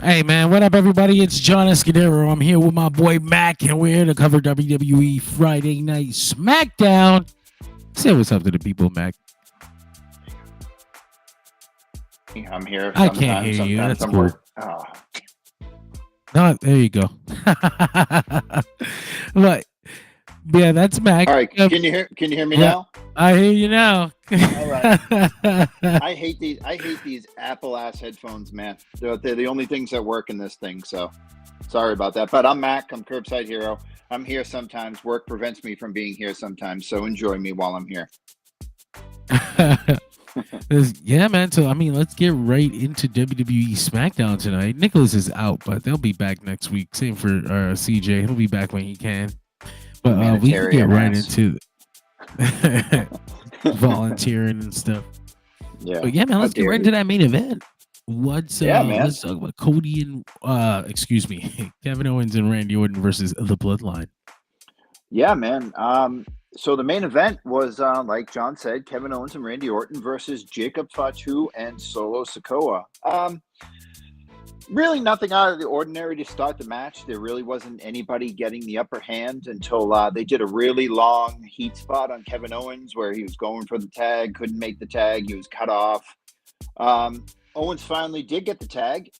Hey man, what up everybody? It's John Escudero. I'm here with my boy Mac, and we're here to cover WWE Friday Night Smackdown. Say what's up to the people, Mac. I'm here I can't hear you. sometimes That's I'm cool. Oh, No, there you go. But yeah, that's Mac. all right. Can you hear me Yeah, now? I hear you now. All right. I hate these Apple ass headphones, man. They're the only things that work in this thing. So sorry about that. But I'm Mac. I'm Curbside Hero. I'm here sometimes. Work prevents me from being here sometimes. So enjoy me while I'm here. Yeah, man. So I mean, let's get right into WWE Smackdown tonight. Nicholas is out, but they'll be back next week. Same for CJ. He'll be back when he can. But we can get Humanitarian right ass. into volunteering and stuff. Yeah. But yeah, man, let's get right into that main event. Let's man. let's talk about Cody and excuse me, Kevin Owens and Randy Orton versus the Bloodline. Yeah, man. So the main event was, like John said, Kevin Owens and Randy Orton versus Jacob Fatu and Solo Sikoa. Really nothing out of the ordinary to start the match. There really wasn't anybody getting the upper hand until they did a really long heat spot on Kevin Owens where he was going for the tag, couldn't make the tag, he was cut off. Owens finally did get the tag.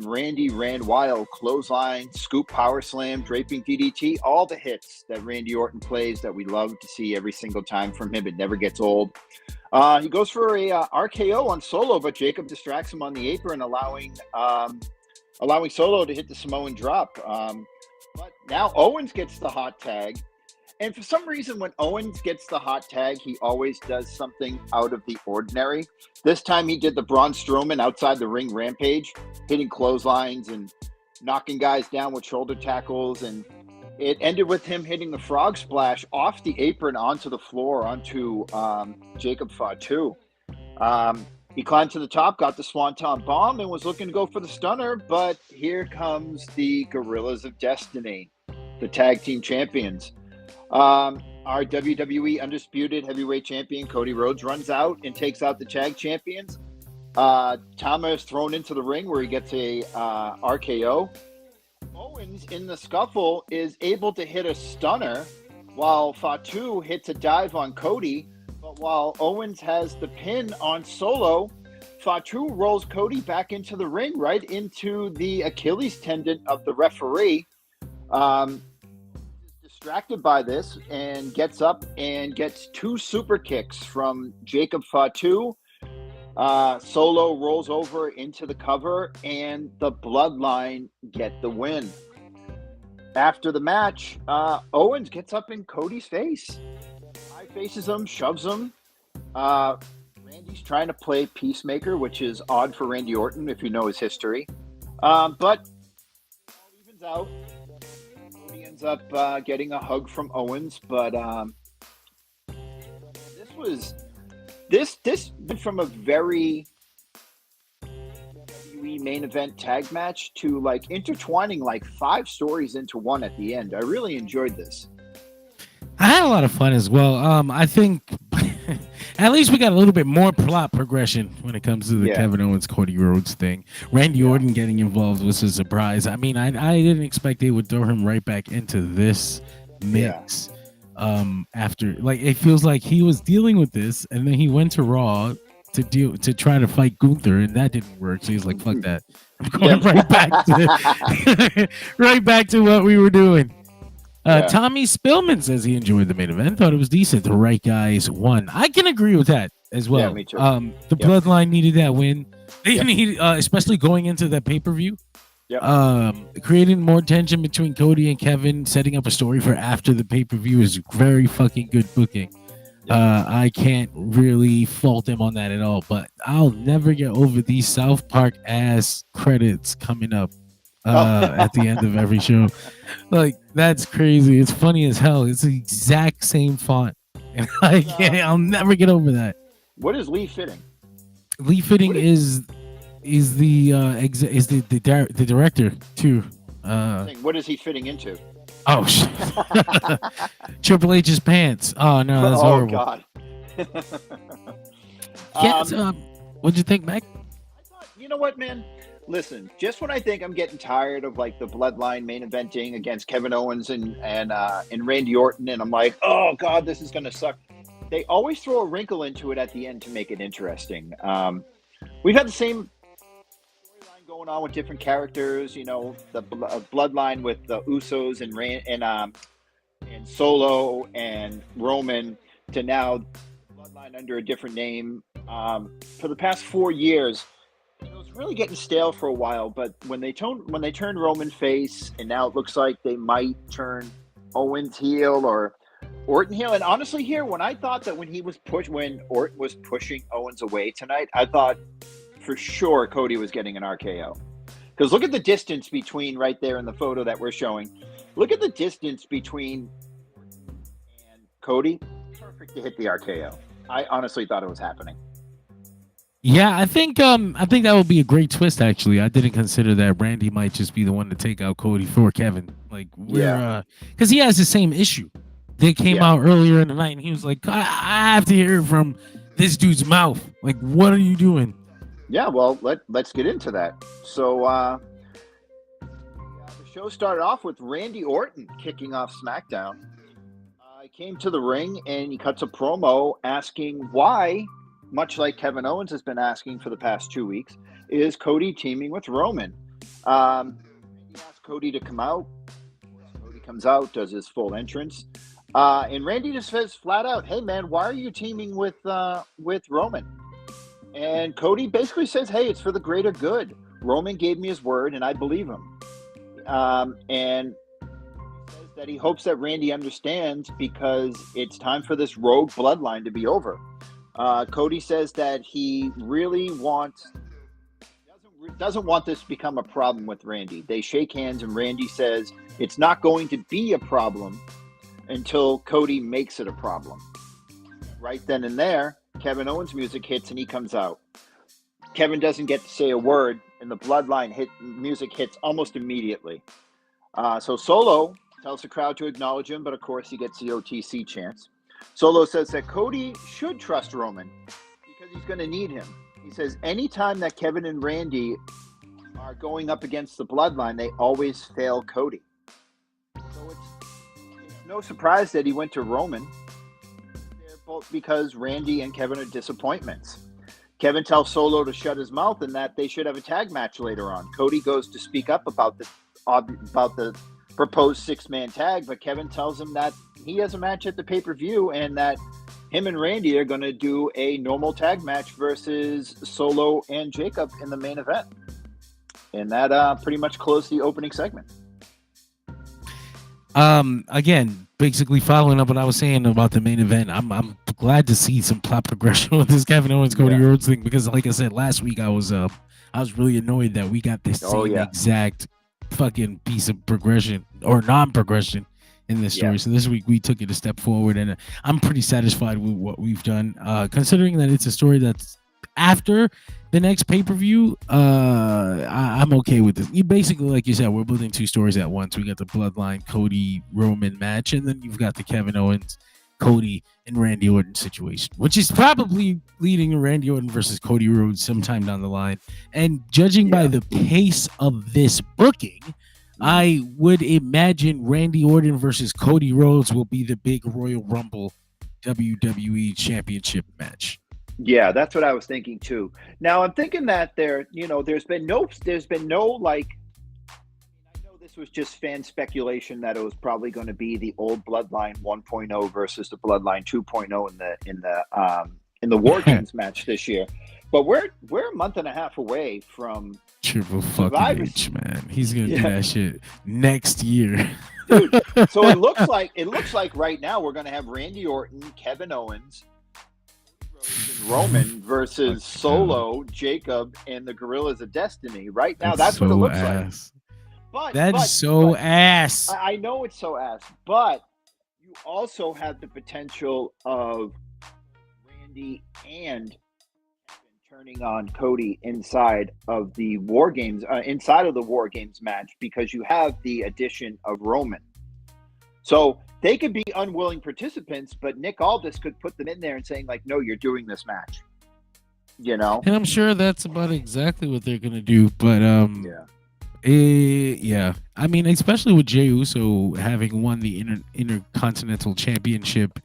Randy ran wild, clothesline, scoop, power slam, draping DDT, all the hits that Randy Orton plays that we love to see every single time from him. It never gets old. He goes for a RKO on Solo, but Jacob distracts him on the apron, allowing Solo to hit the Samoan drop. But now Owens gets the hot tag. And for some reason, when Owens gets the hot tag, he always does something out of the ordinary. This time he did the Braun Strowman outside the ring rampage, hitting clotheslines and knocking guys down with shoulder tackles. And it ended with him hitting the frog splash off the apron onto the floor, onto Jacob Fatu. He climbed to the top, got the Swanton Bomb, and was looking to go for the stunner. But here comes the Gorillas of Destiny, the tag team champions. Our WWE Undisputed Heavyweight Champion Cody Rhodes runs out and takes out the tag champions. Tama is thrown into the ring where he gets a RKO. Owens in the scuffle is able to hit a stunner while Fatu hits a dive on Cody. But while Owens has the pin on Solo, Fatu rolls Cody back into the ring, right into the Achilles tendon of the referee. Distracted by this and gets up and gets two super kicks from Jacob Fatu. Solo rolls over into the cover and the Bloodline get the win. After the match, Owens gets up in Cody's face. High faces him, shoves him. Randy's trying to play peacemaker, which is odd for Randy Orton if you know his history. But all evens out. Ends up getting a hug from Owens, but this went from a very WWE main event tag match to like intertwining like 5 stories into one at the end. I really enjoyed this. I had a lot of fun as well. I think at least we got a little bit more plot progression when it comes to the Kevin Owens Cody Rhodes thing. Randy Orton getting involved was a surprise. I mean, I didn't expect they would throw him right back into this mix. After, like, it feels like he was dealing with this and then he went to Raw to try to fight Gunther, and that didn't work. So he's like, fuck that. I'm going right back to what we were doing. Tommy Spillman says he enjoyed the main event, thought it was decent. The right guys won. I can agree with that as well. Yeah, me too. The Bloodline needed that win. They needed, especially going into that pay-per-view. Creating more tension between Cody and Kevin, setting up a story for after the pay-per-view is very fucking good booking. I can't really fault them on that at all, but I'll never get over these South Park ass credits coming up at the end of every show. Like, that's crazy. It's funny as hell. It's the exact same font, and I'll never get over that. What is Lee Fitting? Lee Fitting is the director too. What is he fitting into? Oh shit! Triple H's pants. Oh no, that's horrible. God. What'd you think, Mac? You know what, man? Listen, just when I think I'm getting tired of like the Bloodline main eventing against Kevin Owens and Randy Orton, and I'm like, oh god, this is gonna suck. They always throw a wrinkle into it at the end to make it interesting. We've had the same storyline going on with different characters. You know, the Bloodline with the Usos and Solo and Roman, to now Bloodline under a different name. For the past 4 years, it was really getting stale for a while. But when they turned Roman face, and now it looks like they might turn Owens heel or Orton heel. And honestly, here, when I thought that when Orton was pushing Owens away tonight, I thought for sure Cody was getting an RKO. Because look at the distance between right there in the photo that we're showing. Look at the distance between and Cody. Perfect to hit the RKO. I honestly thought it was happening. Yeah, I think that would be a great twist. Actually, I didn't consider that Randy might just be the one to take out Cody for Kevin. Like, because he has the same issue. They came out earlier in the night, and he was like, I have to hear it from this dude's mouth. Like, what are you doing? Yeah, well, let's get into that. So, the show started off with Randy Orton kicking off SmackDown. He came to the ring, and he cuts a promo asking why, much like Kevin Owens has been asking for the past 2 weeks, is Cody teaming with Roman. He asked Cody to come out. Cody comes out, does his full entrance. And Randy just says flat out, hey, man, why are you teaming with Roman? And Cody basically says, hey, it's for the greater good. Roman gave me his word, and I believe him. And says that he hopes that Randy understands because it's time for this rogue bloodline to be over. Cody says that he really doesn't want this to become a problem with Randy. They shake hands, and Randy says it's not going to be a problem until Cody makes it a problem. Right then and there, Kevin Owens' music hits, and he comes out. Kevin doesn't get to say a word, and the bloodline music hits almost immediately. So Solo tells the crowd to acknowledge him, but of course he gets the OTC chance. Solo says that Cody should trust Roman because he's going to need him. He says anytime that Kevin and Randy are going up against the bloodline, they always fail Cody. So it's no surprise that he went to Roman. They're both because Randy and Kevin are disappointments. Kevin tells Solo to shut his mouth and that they should have a tag match later on. Cody goes to speak up about the proposed 6-man tag, but Kevin tells him that he has a match at the pay-per-view and that him and Randy are going to do a normal tag match versus Solo and Jacob in the main event. And that pretty much closed the opening segment. Again, basically following up what I was saying about the main event, I'm glad to see some plot progression with this Kevin Owens Cody Rhodes thing, because like I said last week, I was really annoyed that we got this same exact fucking piece of progression or non-progression in this story. So this week we took it a step forward, and I'm pretty satisfied with what we've done, considering that it's a story that's after the next pay-per-view. I'm okay with this. You basically, like you said, we're building two stories at once. We got the Bloodline Cody Roman match, and then you've got the Kevin Owens Cody and Randy Orton situation, which is probably leading to Randy Orton versus Cody Rhodes sometime down the line. And judging by the pace of this booking, I would imagine Randy Orton versus Cody Rhodes will be the big Royal Rumble WWE Championship match. Yeah, that's what I was thinking too. Now I'm thinking that there's been no like, I know this was just fan speculation that it was probably going to be the old Bloodline 1.0 versus the Bloodline 2.0 in the War Games match this year. But we're a month and a half away from Triple fucking H, man. He's gonna do that shit next year. Dude, so it looks like right now we're gonna have Randy Orton, Kevin Owens, Roman versus Solo, Jacob, and the Gorillas of Destiny. Right now, that's what it looks like. But that's so ass. I know it's so ass, but you also have the potential of Randy and Kevin turning on Cody inside of the War Games match, because you have the addition of Roman. So they could be unwilling participants, but Nick Aldis could put them in there and saying like, no, you're doing this match. And I'm sure that's about exactly what they're gonna do. But yeah. I mean, especially with Jey Uso having won the Intercontinental Championship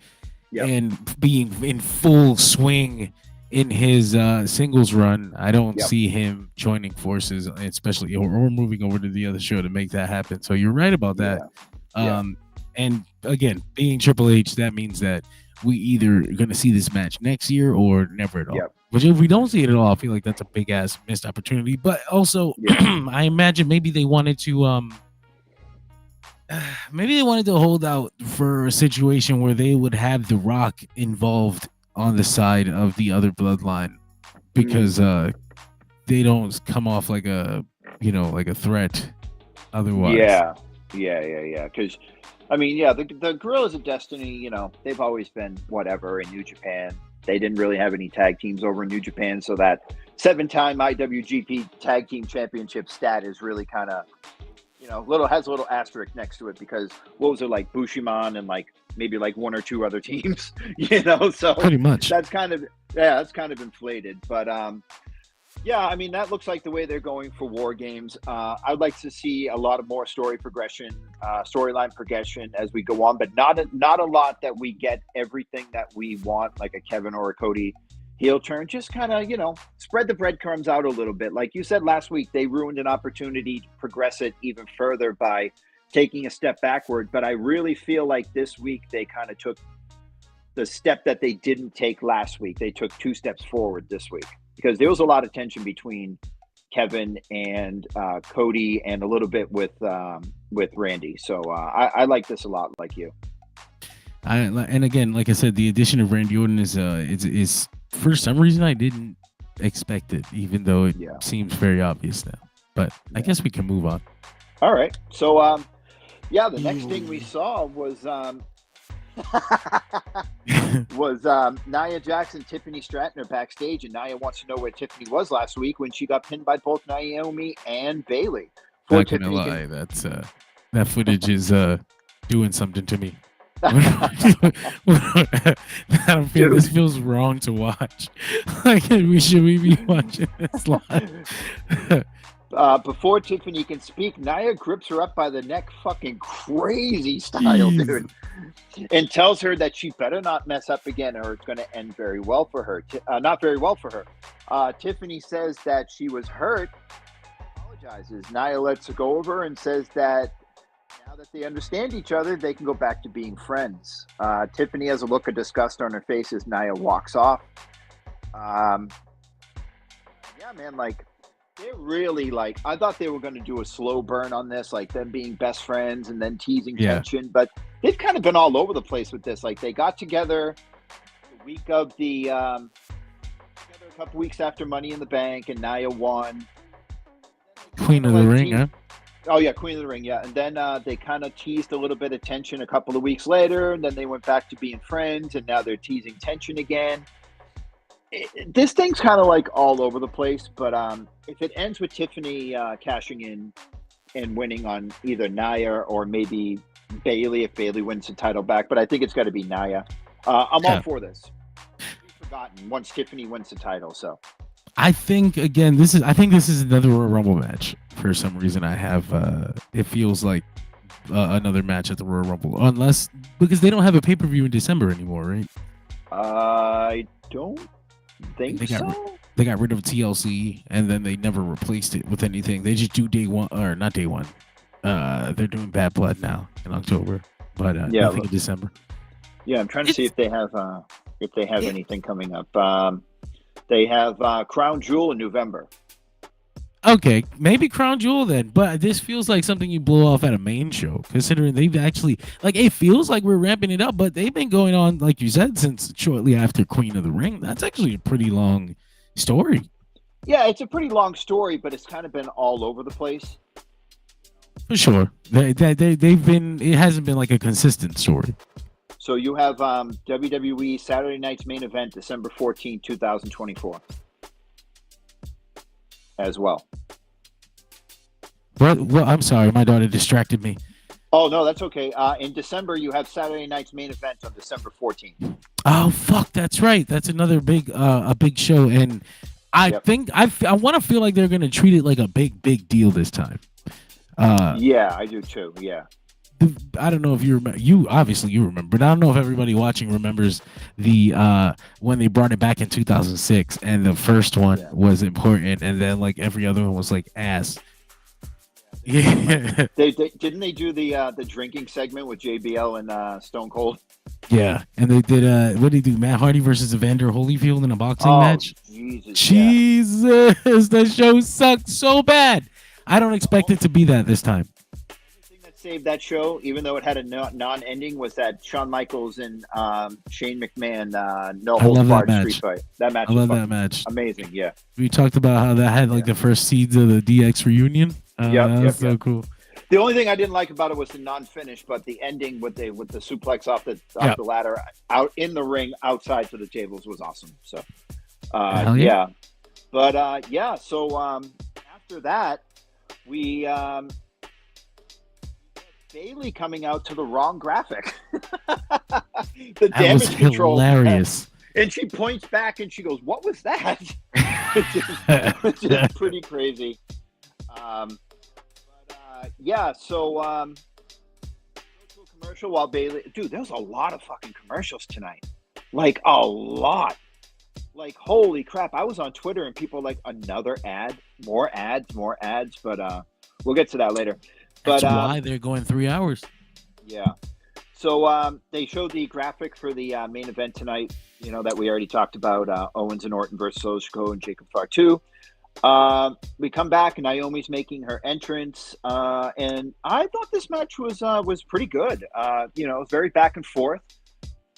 and being in full swing in his singles run, I don't see him joining forces, especially or moving over to the other show to make that happen. So you're right about that. And again, being Triple H, that means that we either going to see this match next year or never at all. Which if we don't see it at all, I feel like that's a big ass missed opportunity. But also, I imagine maybe they wanted to hold out for a situation where they would have The Rock involved on the side of the other bloodline, because they don't come off like a threat otherwise. Because I mean, the Guerrillas of Destiny, they've always been whatever in New Japan. They didn't really have any tag teams over in New Japan, so that 7-time IWGP Tag Team Championship stat is really kind of, has a little asterisk next to it, because what was it, like Bushiman and maybe one or two other teams, so pretty much that's kind of inflated. But I mean, that looks like the way they're going for War Games. I'd like to see a lot of more storyline progression as we go on, but not a lot that we get everything that we want, like a Kevin or a Cody heel turn. Just kind of, spread the breadcrumbs out a little bit. Like you said last week, they ruined an opportunity to progress it even further by taking a step backward. But I really feel like this week they kind of took the step that they didn't take last week. They took 2 steps forward this week, because there was a lot of tension between Kevin and Cody, and a little bit with Randy. So I like this a lot, like you. And again, like I said, the addition of Randy Orton is for some reason I didn't expect it, even though it seems very obvious now. But I guess we can move on. All right. So the next thing we saw was Nia Jax and Tiffany Stratton are backstage, and Nia wants to know where Tiffany was last week when she got pinned by both Naomi and Bayley. Not gonna lie, that footage is doing something to me. This feels wrong to watch. Should we be watching this live? Before Tiffany can speak, Nia grips her up by the neck, fucking crazy style, dude, and tells her that she better not mess up again, or it's going to end very well for her. Not very well for her. Tiffany says that she was hurt. Apologizes. Nia lets her go over and says that now that they understand each other, they can go back to being friends. Tiffany has a look of disgust on her face as Nia walks off. They're really I thought they were going to do a slow burn on this, like them being best friends and then teasing tension, but they've kind of been all over the place with this. They got together the week of a couple weeks after Money in the Bank, and Nia won. Queen of the Ring, huh? Oh yeah, Queen of the Ring, yeah. And then they kind of teased a little bit of tension a couple of weeks later, and then they went back to being friends, and now they're teasing tension again. This thing's kind of all over the place, but if it ends with Tiffany cashing in and winning on either Nia or maybe Bayley, if Bayley wins the title back, but I think it's got to be Nia. I'm all for this. We've forgotten once Tiffany wins the title, so. I think this is another Royal Rumble match. For some reason, I have it feels like another match at the Royal Rumble, because they don't have a pay-per-view in December anymore, right? I don't think so. They got rid of TLC, and then they never replaced it with anything. They just do day one, or not day one. They're doing Bad Blood now in October, but nothing in December. Yeah, I'm trying to see if they have anything coming up. They have Crown Jewel in November. Okay, maybe Crown Jewel then, but this feels like something you blow off at a main show, considering they've actually, it feels like we're ramping it up, but they've been going on, like you said, since shortly after Queen of the Ring. That's actually a pretty long story. Yeah, it's a pretty long story, but it's kind of been all over the place. For sure. They've been, it hasn't been a consistent story. So you have WWE Saturday Night's Main Event, December 14, 2024. As well. Well, I'm sorry, my daughter distracted me. Oh, no, that's okay. In December, you have Saturday Night's Main Event on December 14th. Oh fuck, that's right. That's another big a big show, and I Yep. think I want to feel like they're gonna treat it like a big deal this time. Yeah, I do too. Yeah. I don't know if you remember. You obviously you remember, but I don't know if everybody watching remembers the when they brought it back in 2006, and the first one Yeah. was important, and then like every other one was like ass. Like, Yeah, they didn't they do the drinking segment with JBL and Stone Cold? yeah, and they did. What did they do? Matt Hardy versus Evander Holyfield in a boxing Oh match. Jesus, yeah. Jesus, the show sucked so bad. I don't The expect it to be that this time. only thing that saved that show, even though it had a non-ending, was that Shawn Michaels and Shane McMahon no I love holds that barred street match. fight. That match I was love that fucking match. amazing. Yeah, We talked about how that had like yeah. the first seeds of the DX reunion. Yep, That was yep, so yep. cool. The only thing I didn't like about it was the non-finish, but the ending with the suplex off Yeah. the ladder out in the ring outside to the tables was awesome. So Hell yeah. yeah, but yeah. So after that, we Bailey coming out to the wrong graphic. The That was damage control, hilarious. and she points back and she goes, "What was that?" Which is pretty crazy. Yeah, so go to a commercial while Bailey. Dude, there's a lot of fucking commercials tonight. Like a lot. Like holy crap! I was on Twitter and people were like another ad, more ads, more ads. But we'll get to that later. That's But why they're going 3 hours. yeah. So they showed the graphic for the main event tonight. You know that we already talked about Owens and Orton versus Ojko and Jacob Fatu. We come back and Naomi's making her entrance, and I thought this match was pretty good. You know, very back and forth.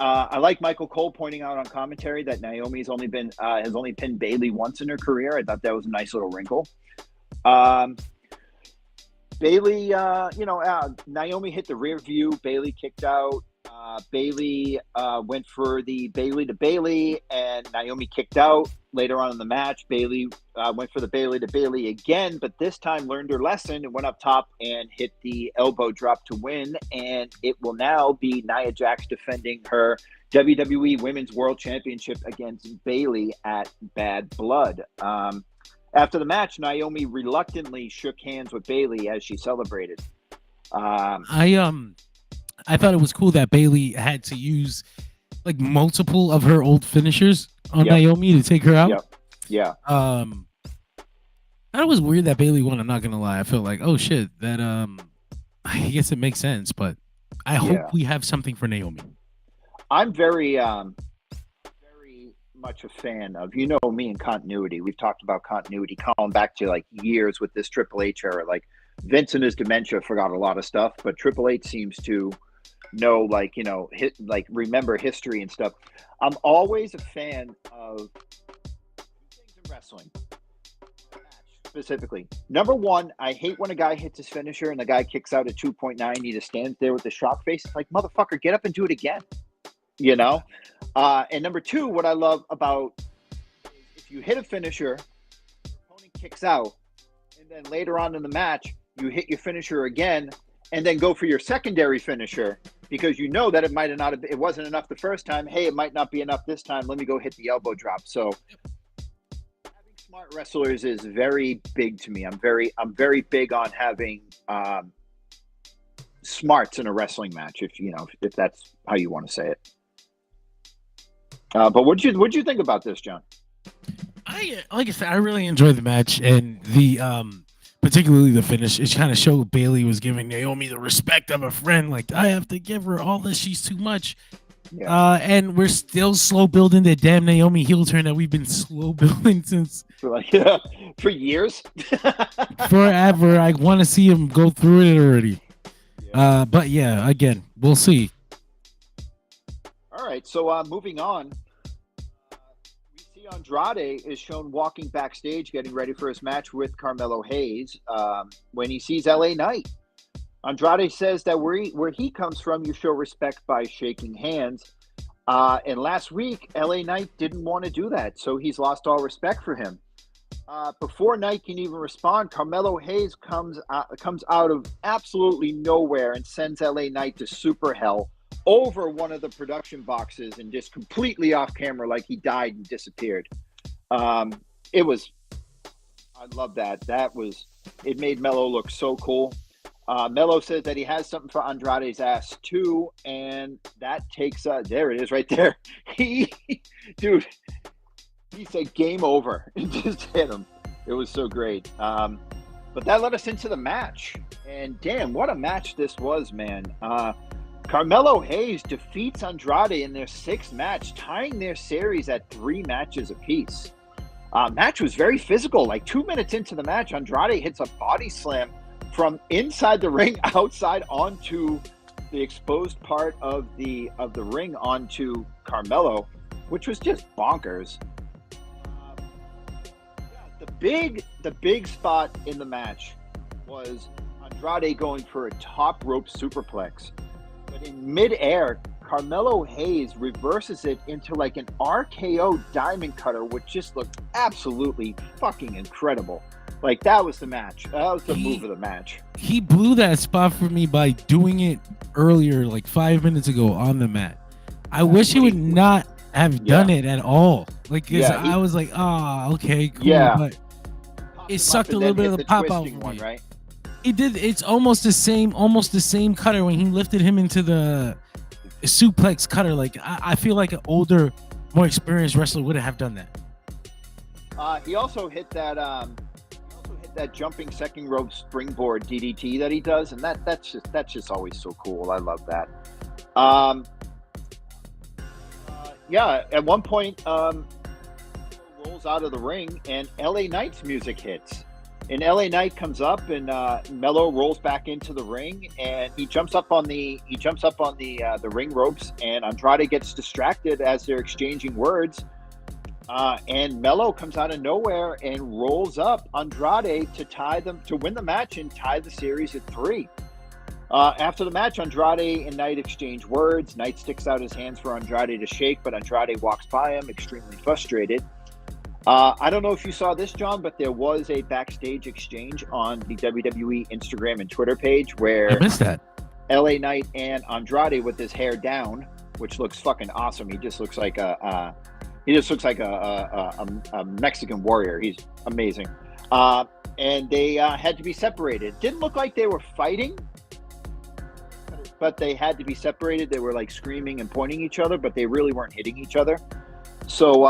I like Michael Cole pointing out on commentary that Naomi's only been has only pinned Bailey once in her career. I thought that was a nice little wrinkle. Um, Bailey, Naomi hit the rear view. Bailey kicked out. Bailey went for the Bailey to Bailey, and Naomi kicked out. Later on in the match, Bailey went for the Bailey to Bailey again, but this time learned her lesson and went up top and hit the elbow drop to win. And it will now be Nia Jax defending her WWE Women's World Championship against Bailey at Bad Blood. After the match, Naomi reluctantly shook hands with Bailey as she celebrated. I thought it was cool that Bailey had to use like multiple of her old finishers on Naomi to take her out. Yep. Yeah. That was weird that Bailey won. I'm not gonna lie. I felt like, oh shit, that I guess it makes sense, but I hope we have something for Naomi. I'm very much a fan of, you know, me and continuity. We've talked about continuity calling back to like years with this Triple H era. Like Vince and his dementia forgot a lot of stuff, but Triple H seems to know, like, you know, remember history and stuff. I'm always a fan of two things in wrestling. Specifically, number one, I hate when a guy hits his finisher and the guy kicks out at 2.9. He just stands there with the shock face. It's like, motherfucker, get up and do it again. You know? And number two, what I love about if you hit a finisher, your opponent kicks out, and then later on in the match, you hit your finisher again, and then go for your secondary finisher because you know that it wasn't enough the first time. Hey, it might not be enough this time. Let me go hit the elbow drop. So having smart wrestlers is very big to me. I'm very big on having smarts in a wrestling match, if that's how you want to say it. But what'd you think about this, John? Like I said, I really enjoyed the match, and the particularly the finish. It kind of showed Bailey was giving Naomi the respect of a friend. Like, I have to give her all this; she's too much. Yeah. And we're still slow building the damn Naomi heel turn that we've been slow building since for years, forever. I want to see him go through it already. Yeah. But yeah, again, we'll see. All right, so moving on, we see Andrade is shown walking backstage, getting ready for his match with Carmelo Hayes. When he sees LA Knight, Andrade says that where he comes from, you show respect by shaking hands. And last week, LA Knight didn't want to do that, so he's lost all respect for him. Before Knight can even respond, Carmelo Hayes comes out of absolutely nowhere and sends LA Knight to super hell, over one of the production boxes and just completely off camera, like he died and disappeared. It was, I love that. It made Melo look so cool. Melo says that he has something for Andrade's ass too, and that takes there it is right there. Dude, he said game over and just hit him. It was so great. But that led us into the match, and damn, what a match this was, man. Carmelo Hayes defeats Andrade in their 6th match, tying their series at 3 matches apiece. Match was very physical. Like 2 minutes into the match, Andrade hits a body slam from inside the ring outside onto the exposed part of the ring onto Carmelo, which was just bonkers. The big spot in the match was Andrade going for a top rope superplex, but in midair, Carmelo Hayes reverses it into like an RKO diamond cutter, which just looked absolutely fucking incredible. Like, that was the match. That was the move of the match. He blew that spot for me by doing it earlier, like 5 minutes ago on the mat. I wish he would not have done it at all. Like, I was like, okay, cool. Yeah. But it sucked a little bit of the pop out for me. Right? It did. It's almost the same cutter when he lifted him into the suplex cutter. Like, I feel like an older, more experienced wrestler would have done that. He also hit that jumping second rope springboard DDT that he does, and that's just always so cool. I love that. At one point, rolls out of the ring, and LA Knight's music hits. And LA Knight comes up, and Melo rolls back into the ring, and he jumps up on the ring ropes, and Andrade gets distracted as they're exchanging words. And Melo comes out of nowhere and rolls up Andrade to win the match and tie the series at 3. After the match, Andrade and Knight exchange words. Knight sticks out his hands for Andrade to shake, but Andrade walks by him, extremely frustrated. I don't know if you saw this, John, but there was a backstage exchange on the WWE Instagram and Twitter page where I missed that. LA Knight and Andrade with his hair down, which looks fucking awesome. He just looks like a Mexican warrior. He's amazing. And they had to be separated. Didn't look like they were fighting, but they had to be separated. They were like screaming and pointing each other, but they really weren't hitting each other. So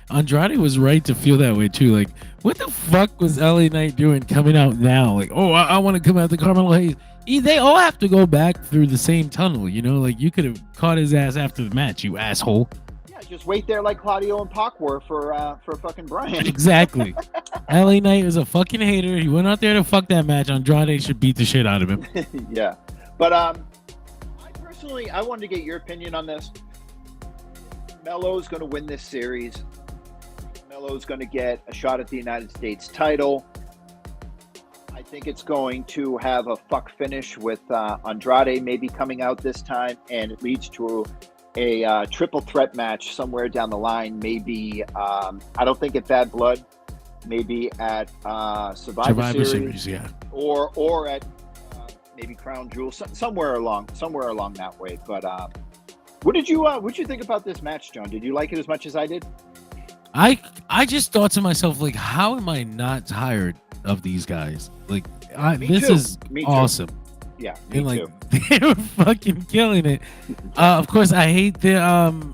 Andrade was right to feel that way too. Like, what the fuck was LA Knight doing coming out now? Like, I want to come out to Carmelo Hayes. They all have to go back through the same tunnel, you know? Like, you could have caught his ass after the match, you asshole. Yeah, just wait there like Claudio and Pac were for fucking Brian. Exactly. LA Knight is a fucking hater. He went out there to fuck that match. Andrade should beat the shit out of him. Yeah. But I wanted to get your opinion on this. Melo's going to win this series. Melo's going to get a shot at the United States title. I think it's going to have a fuck finish with Andrade maybe coming out this time, and it leads to a triple threat match somewhere down the line. Maybe, I don't think at Bad Blood, maybe at Survivor Series, yeah. Or at maybe Crown Jewel, somewhere along that way. But what did you think about this match, John? Did you like it as much as I did? I just thought to myself, like, how am I not tired of these guys? Like, this is awesome. Yeah, and like they were fucking killing it. Of course, I hate the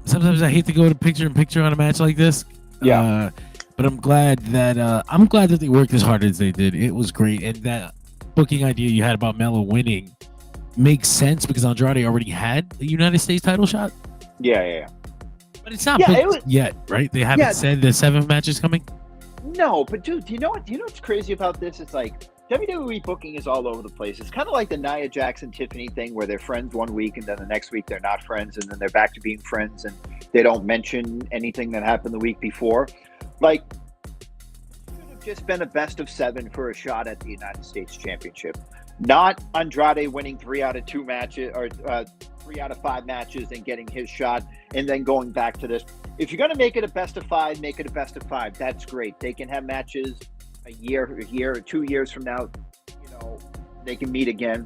sometimes I hate to go to picture in picture on a match like this. Yeah. But I'm glad that they worked as hard as they did. It was great, and that booking idea you had about Melo winning makes sense because Andrade already had the United States title shot. Yeah. But it's not booked yet, right? They haven't said the 7 matches coming. No, but dude, do you know what's crazy about this? It's like WWE booking is all over the place. It's kind of like the Nia Jackson Tiffany thing where they're friends one week and then the next week they're not friends and then they're back to being friends and they don't mention anything that happened the week before. Like, it should have just been a best of 7 for a shot at the United States Championship. Not Andrade winning 3 out of 2 matches or 3 out of 5 matches and getting his shot and then going back to this. If you're going to make it a best of 5, make it a best of 5. That's great. They can have matches a year or 2 years from now. You know, they can meet again.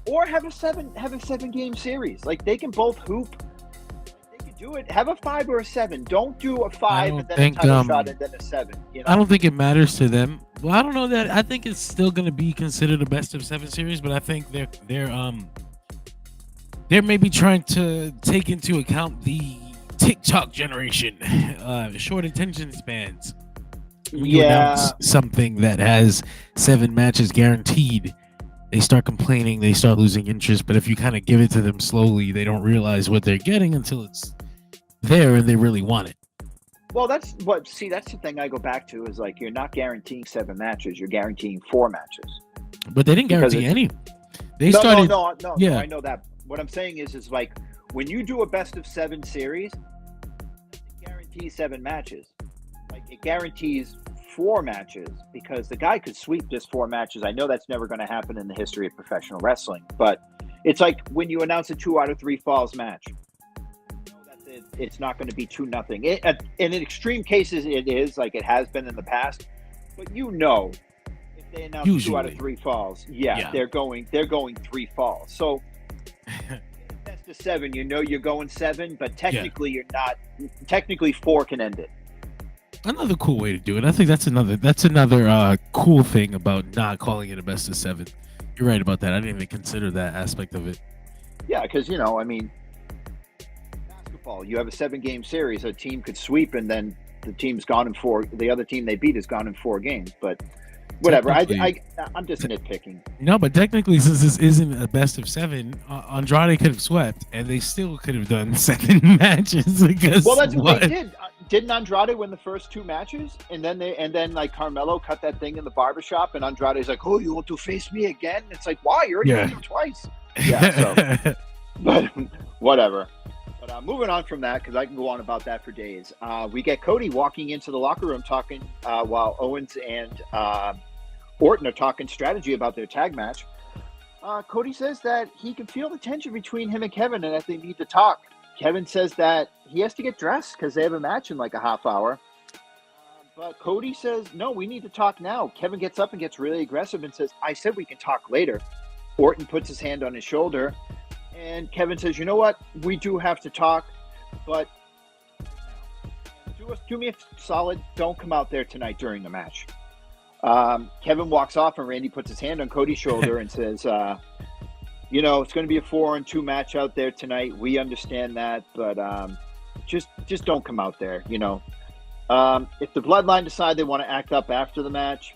or have a 7-game series. Like, they can both hoop. They can do it. Have a 5 or a 7. Don't do a 5 and then a title shot and then a 7. You know? I don't think it matters to them. Well, I don't know that. I think it's still going to be considered a best of 7 series, but I think they're maybe trying to take into account the TikTok generation, short attention spans. When you announce something that has 7 matches guaranteed, they start complaining, they start losing interest. But if you kind of give it to them slowly, they don't realize what they're getting until it's there and they really want it. Well, that's the thing I go back to is like, you're not guaranteeing 7 matches, you're guaranteeing 4 matches. But they didn't guarantee any. They No, yeah. I know that. What I'm saying is like, when you do a best of 7 series, it guarantees 7 matches. Like, it guarantees 4 matches, because the guy could sweep just 4 matches. I know that's never going to happen in the history of professional wrestling, but it's like when you announce a 2 out of 3 falls match, you know that it's not going to be 2-0. In extreme cases, it is, like it has been in the past. But you know, if they announce usually 2 out of 3 falls, they're going 3 falls. So that's the 7. You know you're going 7, but technically you're not. Technically 4 can end it. Another cool way to do it. I think that's another cool thing about not calling it a best of 7. You're right about that. I didn't even consider that aspect of it. Yeah, because I mean, basketball, you have a 7-game series. A team could sweep, and then the team's gone in 4. The other team they beat is gone in 4 games. But whatever. I'm just nitpicking. No, but technically, since this isn't a best of 7, Andrade could have swept, and they still could have done 7 matches. Because that's what they did. Didn't Andrade win the first 2 matches? And then like Carmelo cut that thing in the barbershop, and Andrade's like, "Oh, you want to face me again?" It's like, why? You already beat him twice. Yeah, so but whatever. But moving on from that, because I can go on about that for days. We get Cody walking into the locker room talking while Owens and Orton are talking strategy about their tag match. Cody says that he can feel the tension between him and Kevin, and that they need to talk. Kevin says that he has to get dressed because they have a match in like a half hour. But Cody says, no, we need to talk now. Kevin gets up and gets really aggressive and says, I said we can talk later. Orton puts his hand on his shoulder. And Kevin says, you know what? We do have to talk. But do me a solid. Don't come out there tonight during the match. Kevin walks off and Randy puts his hand on Cody's shoulder and says, it's going to be a 4-on-2 match out there tonight. We understand that, but just don't come out there. If the Bloodline decide they want to act up after the match,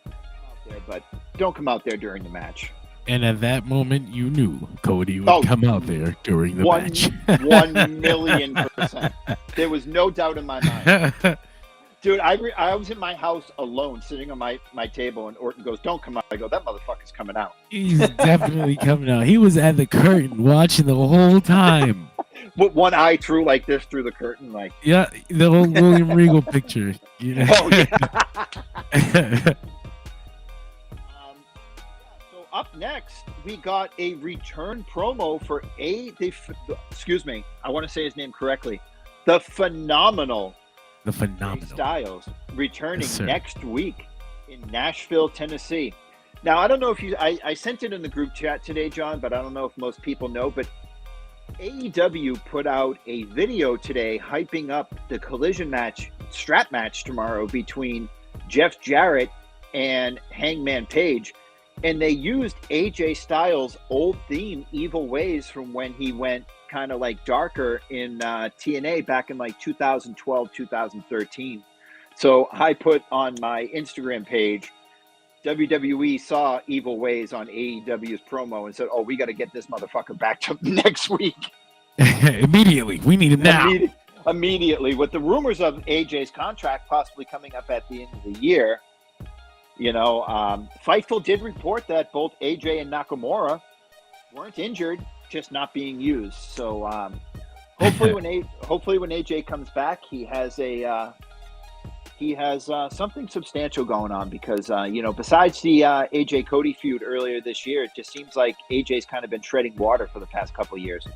come out there, but don't come out there during the match. And at that moment, you knew Cody would come out there during the match. 1,000,000%. There was no doubt in my mind. Dude, I was in my house alone, sitting on my table, and Orton goes, don't come out. I go, that motherfucker's coming out. He's definitely coming out. He was at the curtain watching the whole time. With one eye through like this through the curtain. Like, yeah, the whole William Regal picture. Oh, yeah. So up next, we got a return promo for excuse me, I want to say his name correctly. The phenomenal Styles returning next week in Nashville, Tennessee. Now, I don't know if I sent it in the group chat today, John, but I don't know if most people know, but AEW put out a video today hyping up the collision match, strap match tomorrow between Jeff Jarrett and Hangman Page. And they used AJ Styles' old theme, Evil Ways, from when he went kind of like darker in TNA back in like 2012, 2013. So I put on my Instagram page, WWE saw Evil Ways on AEW's promo and said, oh, we got to get this motherfucker back to next week. Immediately. We need him now. Immediately. With the rumors of AJ's contract possibly coming up at the end of the year, Fightful did report that both AJ and Nakamura weren't injured, just not being used. So hopefully when AJ comes back, he has something substantial going on because besides the AJ Cody feud earlier this year, it just seems like AJ's kind of been treading water for the past couple of years.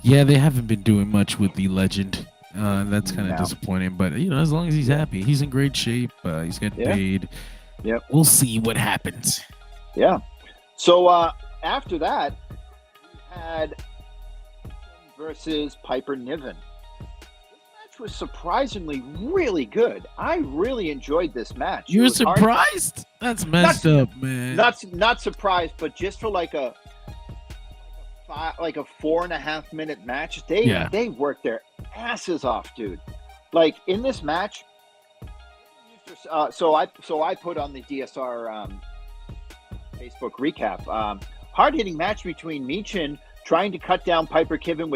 Yeah, they haven't been doing much with the legend. That's kind of disappointing, but as long as he's happy, he's in great shape. He's getting paid. Yep. We'll see what happens. Yeah. So after that, we had versus Piper Niven. This match was surprisingly really good. I really enjoyed this match. You were surprised? That's messed up, man. Not surprised, but just for like a 4.5 minute match, they worked their asses off, dude. Like in this match, so I put on the DSR Facebook recap. Hard-hitting match between Michin trying to cut down Piper Niven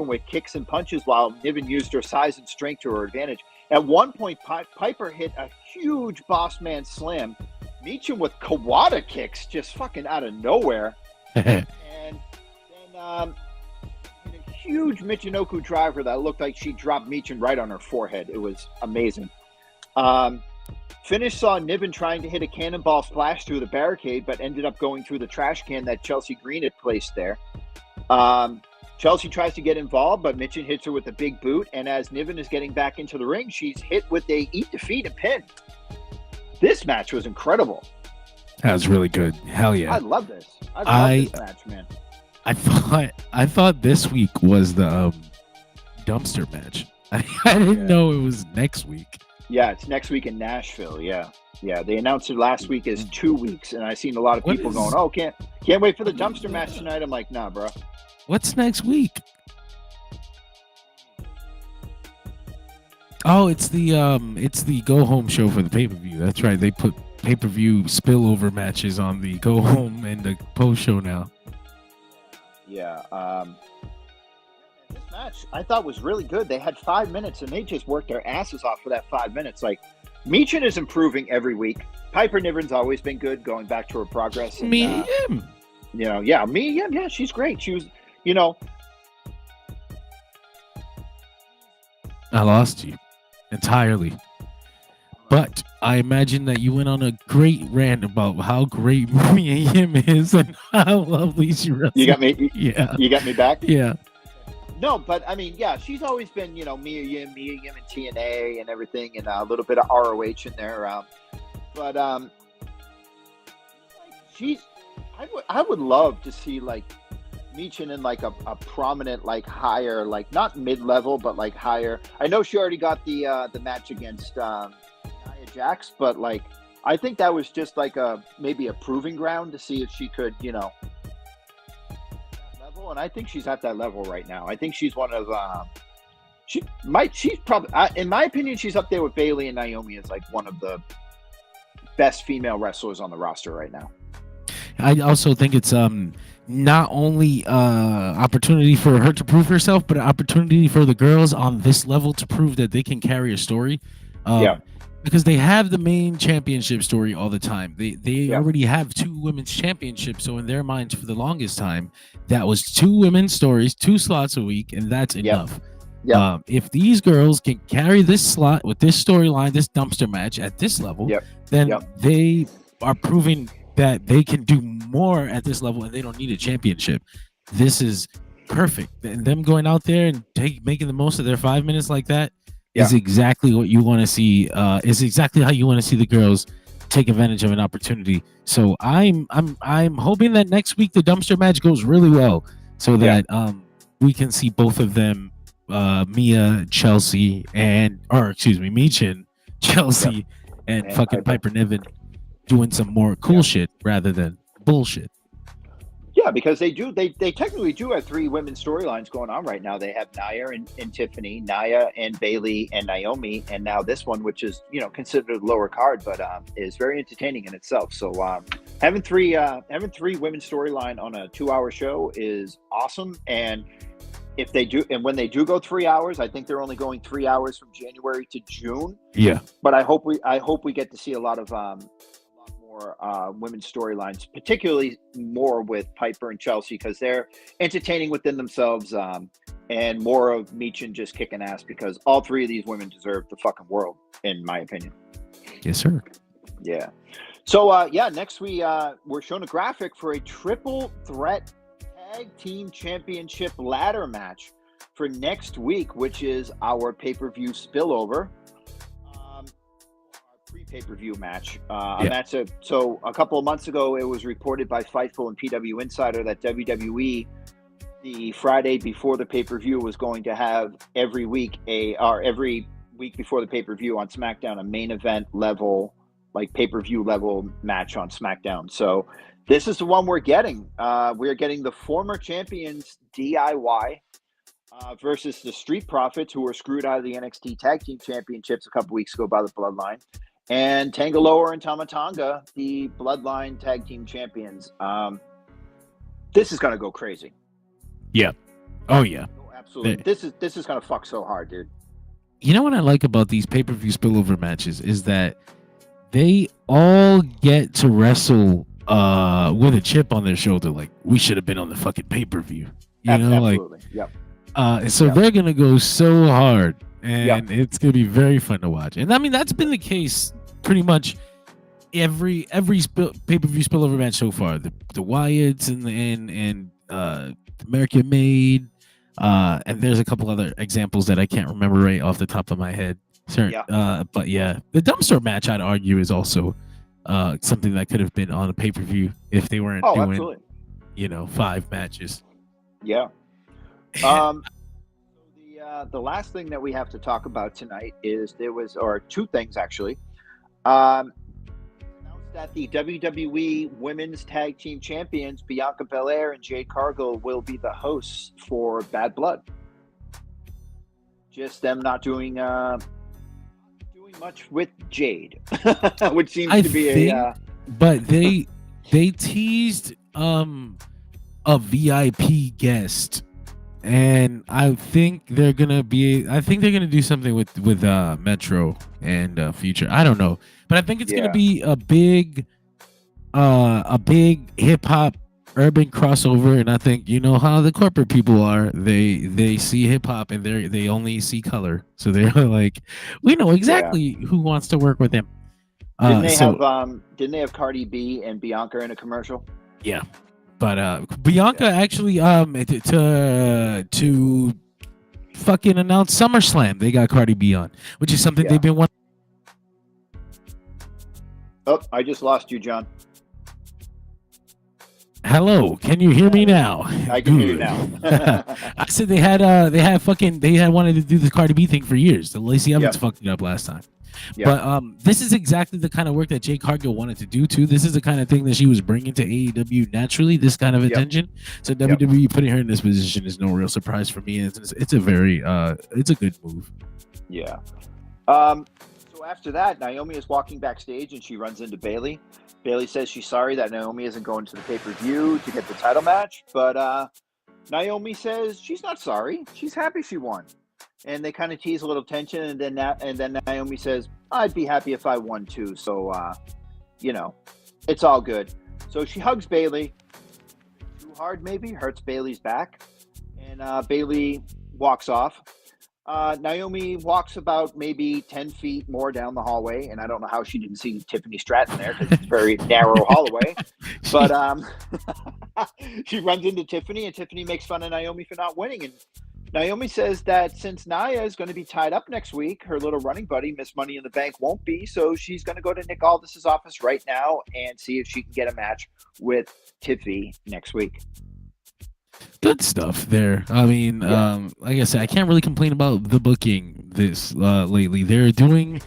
with kicks and punches while Niven used her size and strength to her advantage. At one point, Piper hit a huge boss man slam. Michin with Kawada kicks just fucking out of nowhere. And then hit a huge Michinoku driver that looked like she dropped Michin right on her forehead. It was amazing. Finish saw Niven trying to hit a cannonball splash through the barricade, but ended up going through the trash can that Chelsea Green had placed there. Chelsea tries to get involved, but Michin hits her with a big boot, and as Niven is getting back into the ring, she's hit with a eat defeat and pin. This match was incredible. That was really good. Hell yeah. I love this. I love this match, man. I thought this week was the dumpster match. I didn't know it was next week. Yeah, it's next week in Nashville. Yeah. They announced it last week as 2 weeks, and I've seen a lot of people going, "Oh, can't wait for the dumpster match tonight." I'm like, "Nah, bro." What's next week? Oh, it's the go home show for the pay-per-view. That's right. They put pay-per-view spillover matches on the go home and the post show now. Yeah. This match I thought was really good. They had 5 minutes and they just worked their asses off for that 5 minutes. Like, Michin is improving every week. Piper Niven's always been good, going back to her progress. And, yeah, she's great. She was, I lost you entirely. But I imagine that you went on a great rant about how great Mia Yim is and how lovely she wrestles. You got me? Yeah. You got me back? Yeah. No, but I mean, yeah, she's always been, Mia Yim and TNA and everything, and a little bit of ROH in there. But I would love to see like Michin in like a prominent, like higher, like not mid-level, but like higher. I know she already got the match against Nia Jax, but like I think that was just like maybe a proving ground to see if she could, that level. And I think she's at that level right now. I think she's one of she's probably, in my opinion, she's up there with Bayley and Naomi as like one of the best female wrestlers on the roster right now. I also think it's not only opportunity for her to prove herself, but an opportunity for the girls on this level to prove that they can carry a story. Because they have the main championship story all the time. They already have 2 women's championships, so in their minds, for the longest time, that was 2 women's stories, 2 slots a week, and that's enough. If these girls can carry this slot with this storyline, this dumpster match at this level, then they are proving that they can do more at this level, and they don't need a championship. This is perfect. And them going out there and making the most of their 5 minutes like that is exactly what you want to see. Is exactly how you want to see the girls take advantage of an opportunity. So I'm hoping that next week the dumpster match goes really well, so that we can see both of them, Michin, Chelsea, and fucking Piper Niven doing some more cool shit rather than bullshit. Yeah, because they technically do have 3 women's storylines going on right now. They have Nia and Tiffany, Nia and Bayley and Naomi, and now this one, which is considered a lower card, but is very entertaining in itself. So having three women's storyline on a 2-hour show is awesome. And if they do, and when they do go 3 hours, I think they're only going 3 hours from January to June. Yeah, but I hope we get to see a lot of women's storylines, particularly more with Piper and Chelsea, because they're entertaining within themselves, and more of Michin just kicking ass, because all 3 of these women deserve the fucking world, in my opinion. Yes, sir. Yeah. So next we're showing a graphic for a triple threat tag team championship ladder match for next week, which is our pay-per-view spillover. pay-per-view match. And that's so a couple of months ago, it was reported by Fightful and PW Insider that WWE, the Friday before the pay-per-view, was going to have every week before the pay-per-view on SmackDown, a main event level, like pay-per-view level match on SmackDown. So this is the one we're getting. We're getting the former champions DIY versus the Street Profits, who were screwed out of the NXT Tag Team Championships a couple weeks ago by the Bloodline, and Tangaloa and Tama Tonga, the Bloodline Tag Team Champions. This is going to go crazy. Yeah. Oh, yeah. Oh, absolutely. This is going to fuck so hard, dude. You know what I like about these pay-per-view spillover matches is that they all get to wrestle with a chip on their shoulder. Like, we should have been on the fucking pay-per-view. You know, absolutely. Like, so they're gonna go so hard, and it's gonna be very fun to watch. And I mean, that's been the case pretty much every pay-per-view spillover match so far. The Wyatts and American Made, and there's a couple other examples that I can't remember right off the top of my head. But yeah, the dumpster match, I'd argue, is also something that could have been on a pay-per-view if they weren't doing, absolutely. 5 matches. Yeah. The last thing that we have to talk about tonight is two things actually. Announced that the WWE Women's Tag Team Champions Bianca Belair and Jade Cargill will be the hosts for Bad Blood. Just them not doing much with Jade, which seems to be but they teased a VIP guest. And I think they're gonna do something with Metro and Future. I don't know, but I think it's gonna be a big hip hop urban crossover. And I think how the corporate people are. They see hip hop and they only see color, so they're like, we know exactly who wants to work with them. Didn't they have Cardi B and Bianca in a commercial? Yeah. But Bianca actually to fucking announce SummerSlam, they got Cardi B on, which is something they've been wanting. Oh, I just lost you, John. Hello, can you hear me now? I can hear you now. I said they had wanted to do the Cardi B thing for years. The Lacey Evans fucked it up last time. But this is exactly the kind of work that Jade Cargill wanted to do too. This is the kind of thing that she was bringing to AEW naturally. This kind of attention. So WWE putting her in this position is no real surprise for me. It's a very it's a good move. Yeah. So after that, Naomi is walking backstage and she runs into Bayley. Bayley says she's sorry that Naomi isn't going to the pay-per-view to get the title match, but Naomi says she's not sorry. She's happy she won. And they kind of tease a little tension, and then Naomi says, "I'd be happy if I won too." So, it's all good. So she hugs Bayley. Too hard, maybe hurts Bayley's back, and Bayley walks off. Naomi walks about maybe 10 feet more down the hallway, and I don't know how she didn't see Tiffany Stratton there because it's a very narrow hallway. But she runs into Tiffany, and Tiffany makes fun of Naomi for not winning, and Naomi says that since Nia is going to be tied up next week, her little running buddy, Miss Money in the Bank, won't be. So she's going to go to Nick Aldis's office right now and see if she can get a match with Tiffy next week. Good stuff there. I mean, like I said, I can't really complain about the booking this lately. They're doing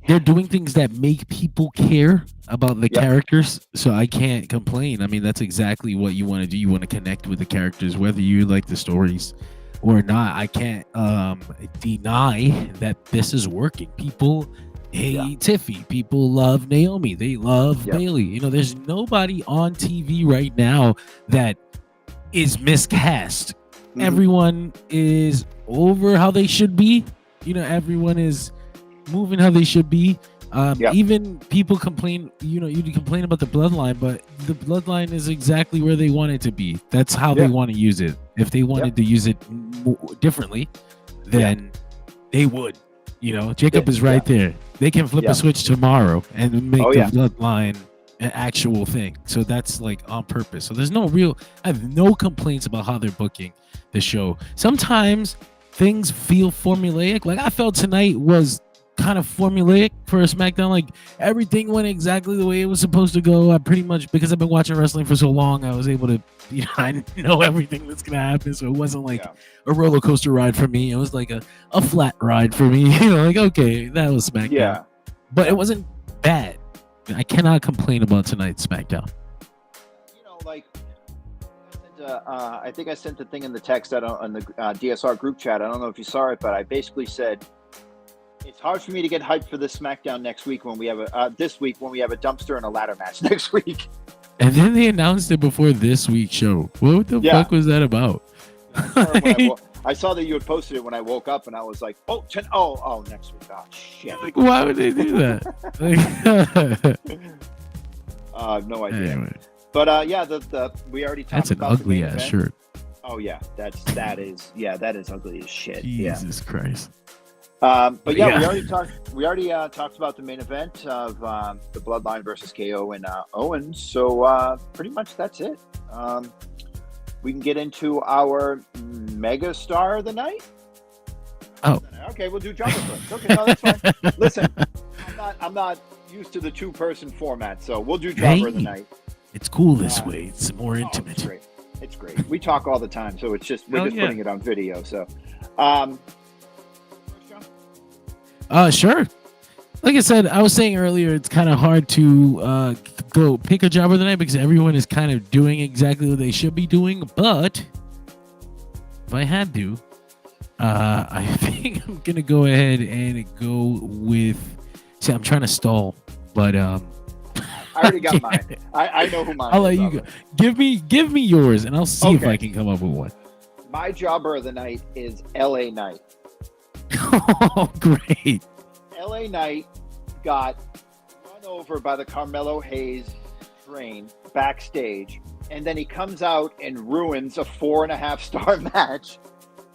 things that make people care about the characters, so I can't complain. I mean, that's exactly what you want to do. You want to connect with the characters, whether you like the stories or not. I can't deny that this is working. People hate Tiffy. People love Naomi. They love Bayley. There's nobody on TV right now that is miscast. Mm-hmm. Everyone is over how they should be. Everyone is moving how they should be. Even people complain, you can complain about the bloodline, but the bloodline is exactly where they want it to be. That's how they want to use it. If they wanted to use it differently, then they would. Jacob is right there. They can flip a switch tomorrow and make the bloodline an actual thing. So that's like on purpose. So I have no complaints about how they're booking the show. Sometimes things feel formulaic. Like I felt tonight was kind of formulaic for a SmackDown. Like everything went exactly the way it was supposed to go. I pretty much, because I've been watching wrestling for so long, I was able to, I know everything that's gonna happen. So it wasn't like a roller coaster ride for me. It was like a flat ride for me. Like okay, that was SmackDown. Yeah, but it wasn't bad. I cannot complain about tonight's SmackDown. Like I think I sent the thing in the text on the DSR group chat. I don't know if you saw it, but I basically said it's hard for me to get hyped for this SmackDown next week when we have this week when we have a dumpster and a ladder match next week. And then they announced it before this week's show. What the fuck was that about? I saw that you had posted it when I woke up, and I was like, "Oh, next week." Oh shit! Like, why would they do that? No idea. Anyway. But we already talked. That's an about ugly ass shirt. Oh yeah, that is ugly as shit. Jesus Christ. But we already talked about the main event of the Bloodline versus KO and Owens. So pretty much that's it. We can get into our mega star of the night. Oh, okay, we'll do Jumper first. Okay, no, that's fine. Listen, I'm not used to the 2-person format, so we'll do Jumper of the night. It's cool this way. It's more intimate. It's great. We talk all the time, so it's just we're putting it on video. So, sure. Like I said, I was saying earlier, it's kind of hard to go pick a job of the night because everyone is kind of doing exactly what they should be doing. But if I had to, I think I'm gonna go ahead and go with. See, I'm trying to stall, but I already got mine. I know who mine is. I'll let you go. Give me yours, and I'll see if I can come up with one. My jobber of the night is LA Knight. Oh, great. LA Knight got run over by the Carmelo Hayes train backstage, and then he comes out and ruins a 4.5-star match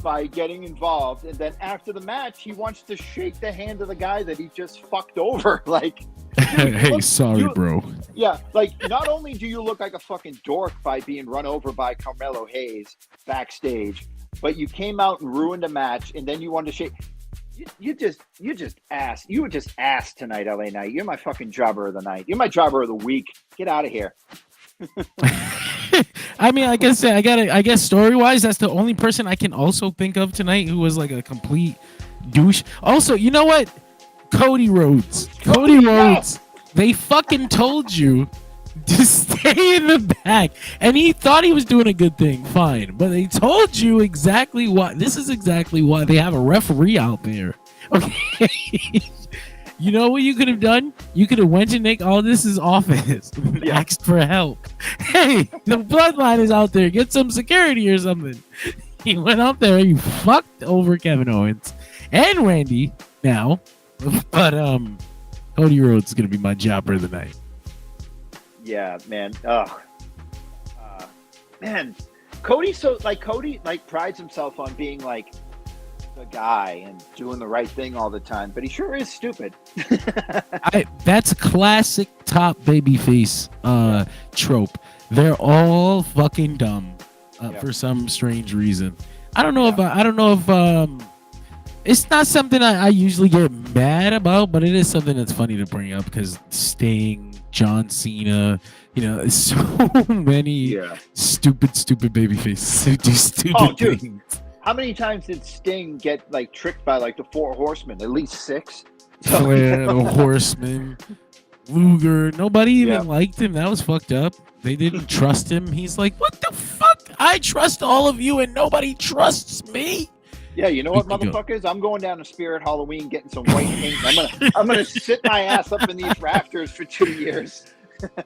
by getting involved. And then after the match, he wants to shake the hand of the guy that he just fucked over. Like, hey, sorry, bro. Yeah, like, not only do you look like a fucking dork by being run over by Carmelo Hayes backstage, but you came out and ruined a match, and then you wanted to shake. You just ass. You were just ass tonight, LA Knight. You're my fucking jobber of the night. You're my jobber of the week. Get out of here. I mean, I guess story wise, that's the only person I can also think of tonight who was like a complete douche. Also, you know what? Cody Rhodes. They fucking told you to stay in the back, and he thought he was doing a good thing. Fine, but they told you exactly why. This is exactly why they have a referee out there. Okay. You know what you could have done? You could have went to Nick Aldis's office and asked for help. Hey, the Bloodline is out there. Get some security or something. He went out there and he fucked over Kevin Owens and Randy now. But Cody Rhodes is gonna be my jobber of the night. Yeah, man. Man, Cody prides himself on being like the guy and doing the right thing all the time, but he sure is stupid. That's a classic top babyface trope. They're all fucking dumb for some strange reason. I don't know if it's not something I usually get mad about, but it is something that's funny to bring up because Sting, John Cena, so many stupid babyfaces who do stupid things. How many times did Sting get like tricked by like the 4 Horsemen? At least 6. Flair, the Horsemen, Luger. Nobody even liked him. That was fucked up. They didn't trust him. He's like, what the fuck? I trust all of you and nobody trusts me. Yeah, you know what, motherfuckers? I'm going down to Spirit Halloween getting some white paint. I'm gonna sit my ass up in these rafters for 2 years.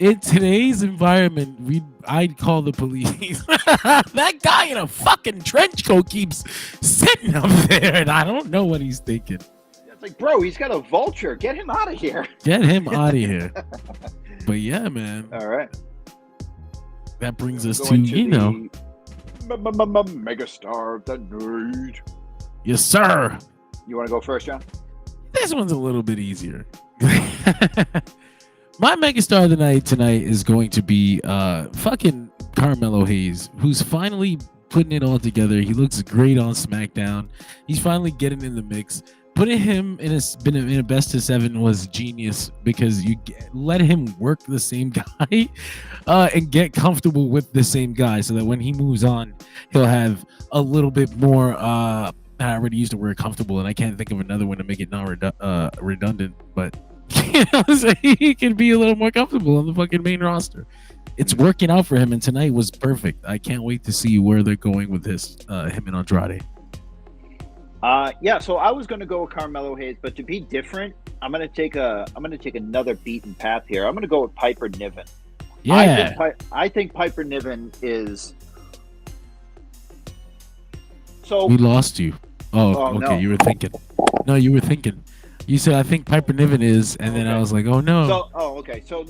In today's environment, I'd call the police. That guy in a fucking trench coat keeps sitting up there, and I don't know what he's thinking. It's like, bro, he's got a vulture. Get him out of here. Get him out of here. But yeah, man. All right. That brings us to megastar of the night. Yes, sir. You want to go first, John? This one's a little bit easier. My megastar of the night tonight is going to be fucking Carmelo Hayes, who's finally putting it all together. He looks great on SmackDown. He's finally getting in the mix. putting him in a best of 7 was genius because you let him work the same guy and get comfortable with the same guy so that when he moves on, he'll have a little bit more. I already used the word comfortable, and I can't think of another one to make it redundant. But so he can be a little more comfortable on the fucking main roster. It's working out for him, and tonight was perfect. I can't wait to see where they're going with this, him and Andrade. So I was going to go with Carmelo Hayes, but to be different, I'm going to take another beaten path here. I'm going to go with Piper Niven. Yeah, I think Piper Niven is. So we lost you. Oh, okay. No. You were thinking. No, you were thinking. You said I think Piper Niven is, and then I was like, oh no. Okay. So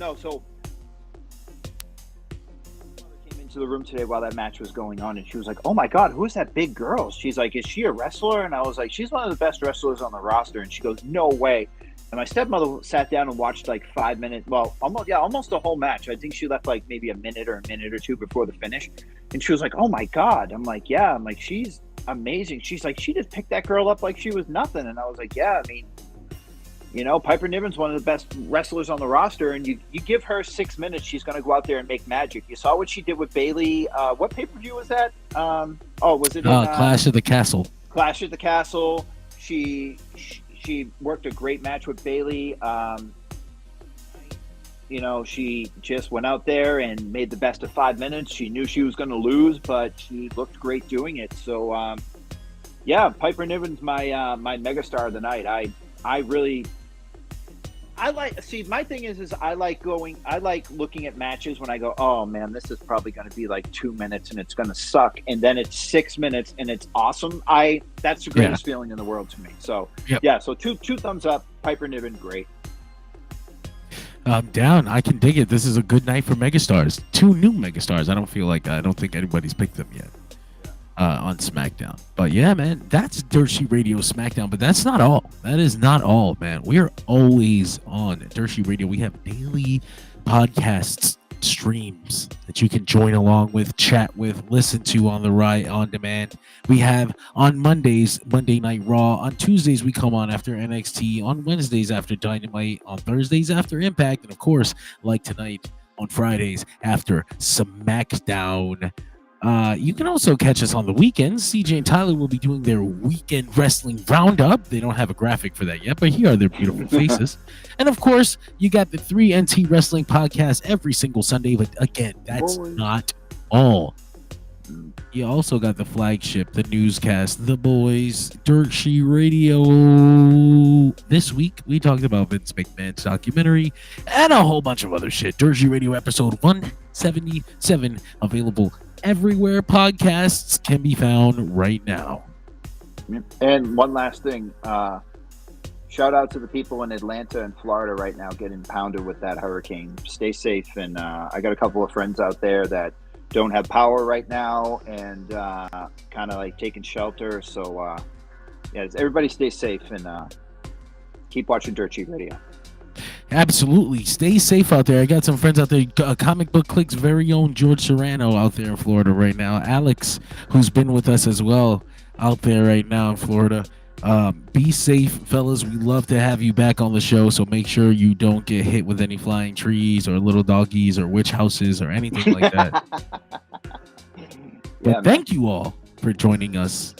came into the room today while that match was going on, and she was like, "Oh my God, who is that big girl?" She's like, "Is she a wrestler?" And I was like, "She's one of the best wrestlers on the roster." And she goes, "No way." And my stepmother sat down and watched like 5 minutes, almost the whole match. I think she left like maybe a minute or two before the finish. And she was like, "Oh my God." I'm like, "Yeah." I'm like, "She's amazing." She's like, "She just picked that girl up like she was nothing." And I was like, "Yeah, I mean, Piper Niven's one of the best wrestlers on the roster, and you give her 6 minutes, she's going to go out there and make magic." You saw what she did with Bayley. What pay-per-view was that? Was it Clash of the Castle? Clash of the Castle. She worked a great match with Bayley. She just went out there and made the best of 5 minutes. She knew she was going to lose, but she looked great doing it. So, Piper Niven's my megastar of the night. My thing is I like looking at matches when I go, oh man, this is probably going to be like 2 minutes and it's going to suck. And then it's 6 minutes and it's awesome. That's the greatest feeling in the world to me. So so two thumbs up. Piper Niven, great. I'm down. I can dig it. This is a good night for megastars. 2 new megastars. I don't think anybody's picked them yet on SmackDown. But yeah, man, that's Dirt Sheet Radio SmackDown. But that's not all. That is not all, man. We are always on Dirt Sheet Radio. We have daily podcasts, streams that you can join along with, chat with, listen to on the right on demand. We have on Mondays, Monday Night Raw. On Tuesdays, we come on after NXT. On Wednesdays, after Dynamite. On Thursdays, after Impact. And of course, like tonight, on Fridays, after SmackDown. You can also catch us on the weekends. CJ and Tyler will be doing their weekend wrestling roundup. They don't have a graphic for that yet, but here are their beautiful faces. And of course, you got the 3NT Wrestling Podcast every single Sunday. But again, that's not all. You also got the flagship, the newscast, The Boys, Dirt Sheet Radio. This week, we talked about Vince McMahon's documentary and a whole bunch of other shit. Dirt Sheet Radio episode 177, available everywhere podcasts can be found right now. And one last thing, shout out to the people in Atlanta and Florida right now getting pounded with that hurricane. Stay safe, and I got a couple of friends out there that don't have power right now and kind of like taking shelter. So everybody stay safe and keep watching Dirt Sheet Radio. Absolutely. Stay safe out there. I got some friends out there. Comic Book Click's very own George Serrano out there in Florida right now. Alex, who's been with us as well, out there right now in Florida. Be safe, fellas. We love to have you back on the show, so make sure you don't get hit with any flying trees or little doggies or witch houses or anything like that. But thank you all for joining us